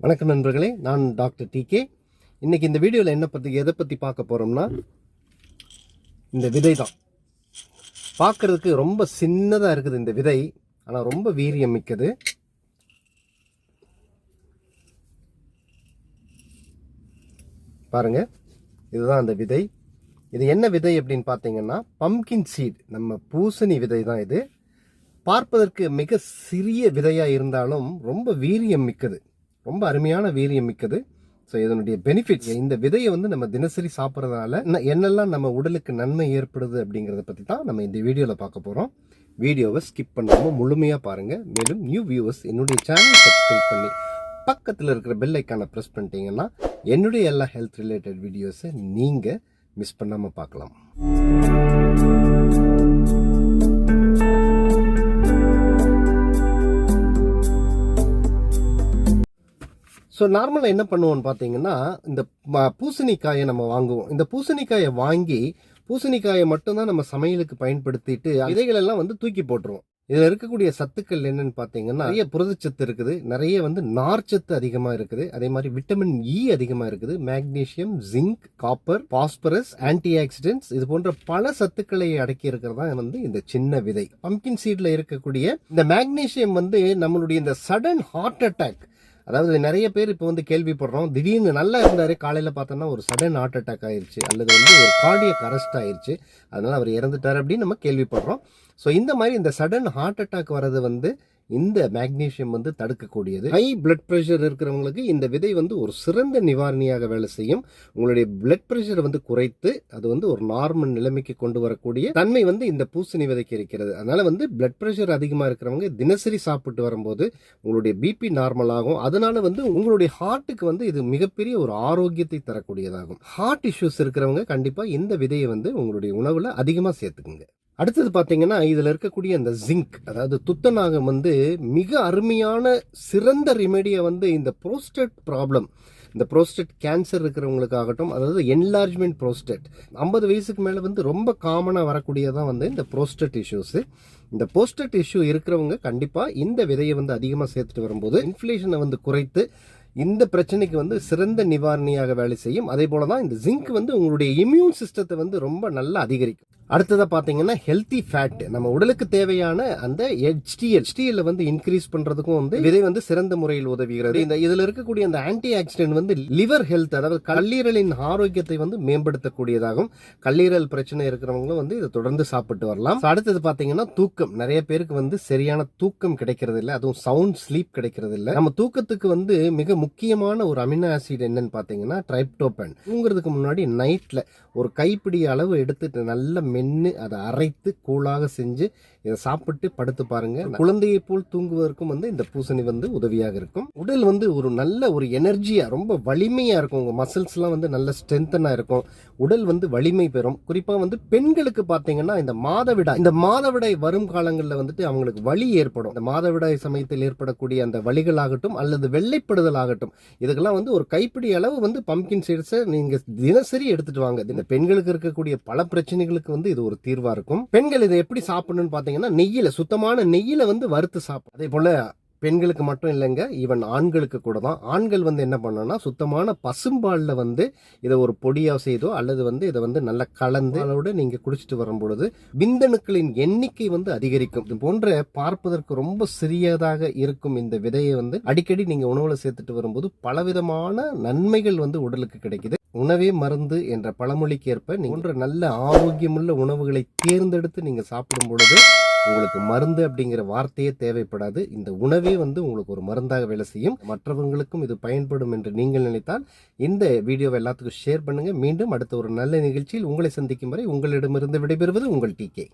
வணக்கம் நண்பர்களே, நான் டாக்டர்.tk. இன்னைக்கு இந்த வீடியோவில் எதை பற்றி பார்க்க போகிறோம்னா, இந்த விதை தான். பார்க்கறதுக்கு ரொம்ப சின்னதாக இருக்குது இந்த விதை, ஆனால் ரொம்ப வீரியம் மிக்கது. பாருங்க, இதுதான் அந்த விதை. இது என்ன விதை அப்படின்னு பார்த்தீங்கன்னா, பம்கின் சீட், நம்ம பூசணி விதை தான் இது. பார்ப்பதற்கு மிக சிறிய விதையாக இருந்தாலும் ரொம்ப வீரியம் மிக்கது, ரொம்ப அருமையான வீரியம் மிக்கது. ஸோ இதனுடைய பெனிஃபிட்ஸ், இந்த விதையை நம்ம தினசரி சாப்பிட்றதுனால என்னெல்லாம் நம்ம உடலுக்கு நன்மை ஏற்படுது அப்படிங்கிறத பற்றி தான் நம்ம இந்த வீடியோவில் பார்க்க போகிறோம். வீடியோவை ஸ்கிப் பண்ணாமல் முழுமையாக பாருங்கள். மேலும் நியூ வியூவர்ஸ் என்னுடைய சேனல் சப்ஸ்கிரைப் பண்ணி பக்கத்தில் இருக்கிற பெல் ஐக்கானை ப்ரெஸ் பண்ணிட்டீங்கன்னா என்னுடைய எல்லா ஹெல்த் ரிலேட்டட் வீடியோஸை நீங்கள் மிஸ் பண்ணாமல் பார்க்கலாம். ஸோ நார்மலாக என்ன பண்ணுவோம்னு பார்த்தீங்கன்னா, இந்த பூசணிக்காயை நம்ம வாங்குவோம். இந்த பூசணிக்காயை வாங்கி பூசணிக்காயை மட்டும்தான் நம்ம சமையலுக்கு பயன்படுத்திட்டு விதைகள் எல்லாம் தூக்கி போட்டுருவோம். இதில் இருக்கக்கூடிய சத்துக்கள் என்னன்னு பார்த்தீங்கன்னா, நிறைய புரதச்சத்து இருக்குது, நிறைய நார்ச்சத்து அதிகமாக இருக்குது, அதே மாதிரி விட்டமின் இ அதிகமாக இருக்குது, magnesium, zinc, copper, phosphorus, anti oxidants, இது போன்ற பல சத்துக்களை அடக்கி இருக்கிறதா இந்த சின்ன விதை. பம்கின் சீட்ல இருக்கக்கூடிய இந்த மேக்னீசியம் நம்மளுடைய இந்த சடன் ஹார்ட் அட்டாக், அதாவது நிறைய பேர் இப்போ கேள்விப்படுறோம், திடீர்னு நல்லா இருந்தாரு, காலையில் பார்த்தோன்னா ஒரு சடன் ஹார்ட் அட்டாக் ஆயிடுச்சு, அல்லது ஒரு கார்டியக் அரெஸ்ட் ஆயிடுச்சு, அதனால அவர் இறந்துட்டார் அப்படின்னு நம்ம கேள்விப்படுறோம். ஸோ இந்த மாதிரி இந்த சடன் ஹார்ட் அட்டாக் வர்றது இந்த மேக்னீசியம் தடுக்கக்கூடியது. ஹை பிளட் ப்ரெஷர் இருக்கிறவங்களுக்கு இந்த விதை ஒரு சிறந்த நிவாரணியாக வேலை செய்யும். உங்களுடைய பிளட் ப்ரெஷர் குறைத்து அது ஒரு நார்மல் நிலைமைக்கு கொண்டு வரக்கூடிய தன்மை இந்த பூசணி விதைக்கு இருக்கிறது. அதனால பிளட் ப்ரெஷர் அதிகமாக இருக்கிறவங்க தினசரி சாப்பிட்டு வரும்போது உங்களுடைய பிபி நார்மல் ஆகும். அதனால உங்களுடைய ஹார்ட்டுக்கு இது மிகப்பெரிய ஒரு ஆரோக்கியத்தை தரக்கூடியதாகும். ஹார்ட் இஷ்யூஸ் இருக்கிறவங்க கண்டிப்பா இந்த விதையை உங்களுடைய உணவுல அதிகமாக சேர்த்துக்குங்க. அடுத்தது பார்த்தீங்கன்னா, இதில் இருக்கக்கூடிய இந்த ஜிங்க், அதாவது துத்தநாகம் மிக அருமையான சிறந்த ரெமெடியை இந்த புரோஸ்டேட் ப்ராப்ளம், இந்த புரோஸ்டேட் கேன்சர் இருக்கிறவங்களுக்காகட்டும், அதாவது என்லார்ஜ்மெண்ட் புரோஸ்டேட் 50 வயசுக்கு மேலே ரொம்ப காமனாக வரக்கூடியதான் இந்த புரோஸ்டேட் இஷ்யூஸ். இந்த புரோஸ்டேட் இஷ்யூ இருக்கிறவங்க கண்டிப்பாக இந்த விதையை அதிகமாக சேர்த்துட்டு வரும்போது இன்ஃப்ளேஷனை குறைத்து இந்த பிரச்சனைக்கு சிறந்த நிவாரணியாக வேலை செய்யும். அதே போல தான் இந்த ஜிங்க் உங்களுடைய இம்யூன் சிஸ்டத்தை ரொம்ப நல்லா அதிகரிக்கும். அடுத்ததா பாத்தீங்கன்னா, ஹெல்த்தி ஃபேட், நம்ம உடலுக்கு தேவையான அந்த HDL இன்க்ரீஸ் பண்றதுக்கும் விதை சிறந்த முறையில் உதவுகிறது. இந்த இதுல இருக்கக்கூடிய அந்த ஆன்டி ஆக்சிடென்ட் லிவர் ஹெல்த், அதாவது கல்லீரலின் ஆரோக்கியத்தை மேம்படுத்தக்கூடியதாகும். கல்லீரல் பிரச்சனை இருக்கிறவங்களும் இதை தொடர்ந்து சாப்பிட்டு வரலாம். அடுத்தது பாத்தீங்கன்னா, தூக்கம். நிறைய பேருக்கு சரியான தூக்கம் கிடைக்கிறது இல்லை, அதுவும் சவுண்ட் ஸ்லீப் கிடைக்கிறது இல்லை. நம்ம தூக்கத்துக்கு மிக முக்கியமான ஒரு அமினோ ஆசிட் என்னன்னு பாத்தீங்கன்னா ட்ரைப்டோபன். தூங்குறதுக்கு முன்னாடி நைட்ல ஒரு கைப்பிடி அளவு எடுத்துட்டு நல்லா மென்னு அதை அரைத்து கூழாக செஞ்சு இதை சாப்பிட்டு படுத்து பாருங்க. குழந்தையை போல் தூங்குவதற்கும் இந்த பூசணி உதவியாக இருக்கும். உடல் ஒரு நல்ல ஒரு எனர்ஜியா, ரொம்ப வலிமையா இருக்கும். உங்க மசில்ஸ் எல்லாம் நல்ல ஸ்ட்ரென்தனா இருக்கும். உடல் வலிமை பெறும். குறிப்பா பெண்களுக்கு பாத்தீங்கன்னா, இந்த மாதவிடாய் வரும் காலங்களில் அவங்களுக்கு வலி ஏற்படும். இந்த மாதவிடாய் சமயத்தில் ஏற்படக்கூடிய அந்த வலிகளாகட்டும் அல்லது வெள்ளைப்படுதல் ஆகட்டும், இதுக்கெல்லாம் ஒரு கைப்பிடி அளவு பம்கின் சீட்ஸை நீங்க தினசரி எடுத்துட்டு வாங்க. இந்த பெண்களுக்கு இருக்கக்கூடிய பல பிரச்சனைகளுக்கு இது ஒரு தீர்வா இருக்கும். பெண்கள் இதை எப்படி சாப்பிடணும்னு பாத்தீங்கன்னா, நெய்யில, சுத்தமான நெய்யில வறுத்து சாப்பிடும். அதே போல பெண்களுக்கு மட்டும் இல்லைங்க, ஈவன் ஆண்களுக்கு கூட தான். ஆண்கள் என்ன பண்ணணும்னா, சுத்தமான பசும்பால்ல இதை ஒரு பொடியா செய்தோ அல்லது இதை நல்லா கலந்து அதோட நீங்க குடிச்சிட்டு வரும் பொழுது விந்தணுக்களின் எண்ணிக்கை அதிகரிக்கும். இது போன்ற பார்ப்பதற்கு ரொம்ப சிறியதாக இருக்கும் இந்த விதையை அடிக்கடி நீங்க உணவுல சேர்த்துட்டு வரும்போது பலவிதமான நன்மைகள் உடலுக்கு கிடைக்குது. உணவே மருந்து என்ற பழமொழிக்கு ஏற்ப நீங்க நல்ல ஆரோக்கியமுள்ள உணவுகளை தேர்ந்தெடுத்து நீங்க சாப்பிடும் பொழுது உங்களுக்கு மருந்து அப்படிங்கிற வார்த்தையே தேவைப்படாது. இந்த உணவே உங்களுக்கு ஒரு மருந்தாக வேலை செய்யும். மற்றவங்களுக்கும் இது பயன்படும் என்று நீங்கள் நினைத்தால் இந்த வீடியோவை எல்லாத்துக்கும் ஷேர் பண்ணுங்க. மீண்டும் அடுத்த ஒரு நல்ல நிகழ்ச்சியில் உங்களை சந்திக்கும் வரை உங்களிடமிருந்து விடைபெறுவது உங்கள் TK.